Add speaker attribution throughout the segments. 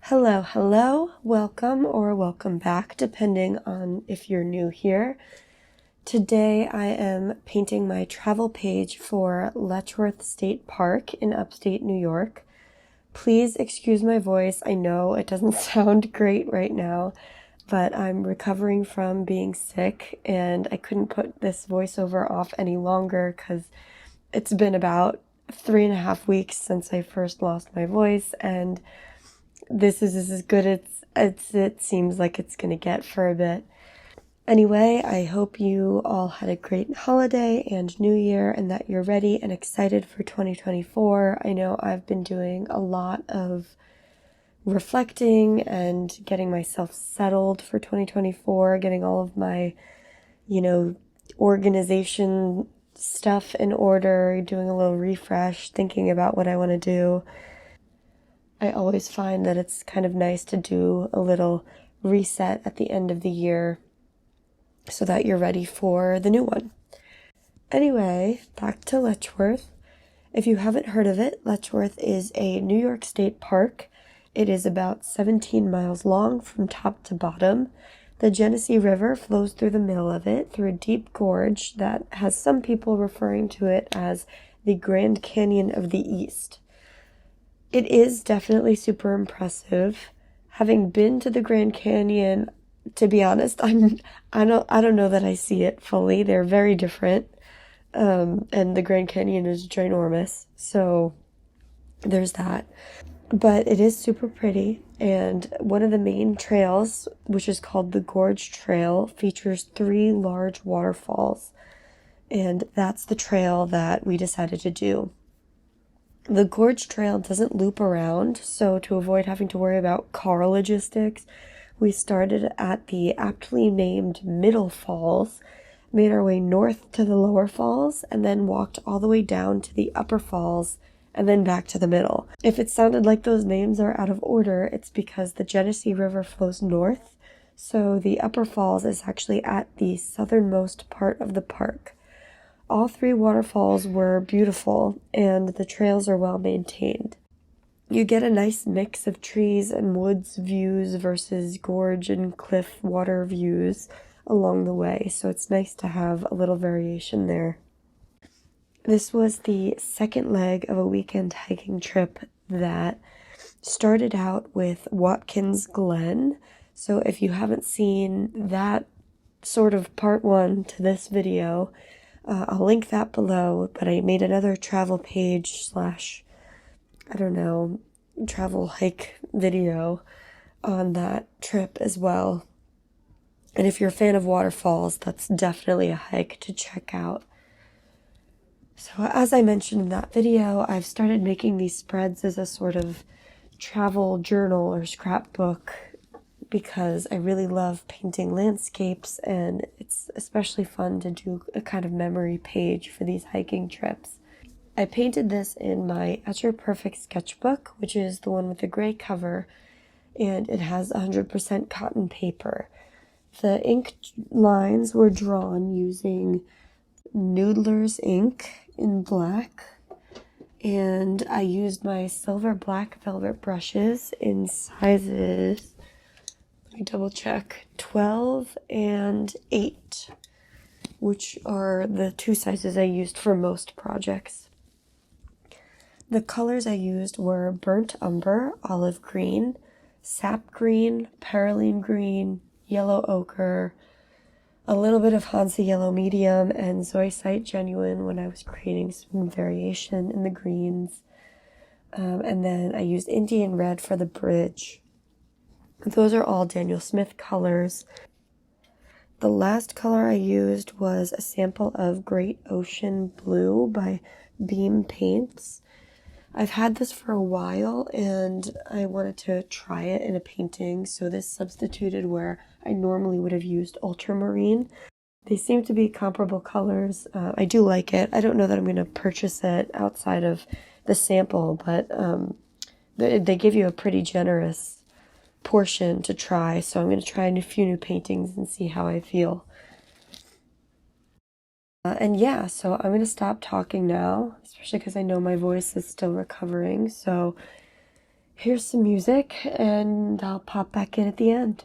Speaker 1: Hello, hello, welcome or welcome back, depending on if you're new here. Today I am painting my travel page for Letchworth State Park in upstate New York. Please excuse my voice. I know it doesn't sound great right now, but I'm recovering from being sick and I couldn't put this voiceover off any longer because it's been about 3.5 weeks since I first lost my voice, and this is as good as it seems like it's gonna get for a bit. Anyway, I hope you all had a great holiday and new year and that you're ready and excited for 2024. I know I've been doing a lot of reflecting and getting myself settled for 2024, getting all of my, organization stuff in order, doing a little refresh, thinking about what I want to do. I always find that it's kind of nice to do a little reset at the end of the year so that you're ready for the new one. Anyway, back to Letchworth. If you haven't heard of it, Letchworth is a New York State park. It is about 17 miles long from top to bottom. The Genesee River flows through the middle of it through a deep gorge that has some people referring to it as the Grand Canyon of the East. It is definitely super impressive. Having been to the Grand Canyon, to be honest, I don't know that I see it fully. They're very different. And the Grand Canyon is ginormous, so there's that. But it is super pretty, and one of the main trails, which is called the Gorge Trail, features 3 large waterfalls, and that's the trail that we decided to do. The Gorge Trail doesn't loop around, so to avoid having to worry about car logistics, we started at the aptly named Middle Falls, made our way north to the lower falls, and then walked all the way down to the upper falls, and then back to the middle. If it sounded like those names are out of order, it's because the Genesee River flows north, so the upper falls is actually at the southernmost part of the park. All 3 waterfalls were beautiful, and the trails are well maintained. You get a nice mix of trees and woods views versus gorge and cliff water views along the way, so it's nice to have a little variation there. This was the second leg of a weekend hiking trip that started out with Watkins Glen. So if you haven't seen that sort of part 1 to this video, I'll link that below, but I made another travel page / travel hike video on that trip as well. And if you're a fan of waterfalls, that's definitely a hike to check out. So as I mentioned in that video, I've started making these spreads as a sort of travel journal or scrapbook because I really love painting landscapes, and it's especially fun to do a kind of memory page for these hiking trips. I painted this in my Etcher Perfect sketchbook, which is the one with the gray cover, and it has 100% cotton paper. The ink lines were drawn using Noodler's ink in black, and I used my silver black velvet brushes in sizes, let me double check, 12 and 8, which are the 2 sizes I used for most projects. The colors I used were burnt umber, olive green, sap green, perylene green, yellow ochre, a little bit of Hansa yellow medium, and zoisite genuine when I was creating some variation in the greens. And then I used Indian red for the bridge. Those are all Daniel Smith colors. The last color I used was a sample of Great Ocean Blue by Beam Paints. I've had this for a while and I wanted to try it in a painting, so this substituted where I normally would have used ultramarine. They seem to be comparable colors. I do like it. I don't know that I'm going to purchase it outside of the sample, but they give you a pretty generous portion to try, so I'm going to try a few new paintings and see how I feel. And yeah, so I'm going to stop talking now, especially because I know my voice is still recovering. So here's some music, and I'll pop back in at the end.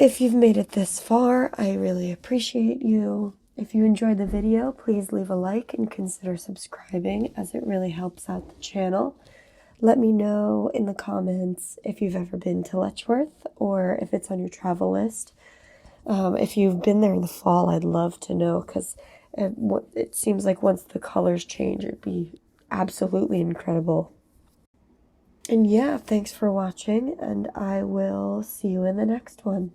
Speaker 1: If you've made it this far, I really appreciate you. If you enjoyed the video, please leave a like and consider subscribing, as it really helps out the channel. Let me know in the comments if you've ever been to Letchworth or if it's on your travel list. If you've been there in the fall, I'd love to know, because it seems like once the colors change, it'd be absolutely incredible. And yeah, thanks for watching, and I will see you in the next one.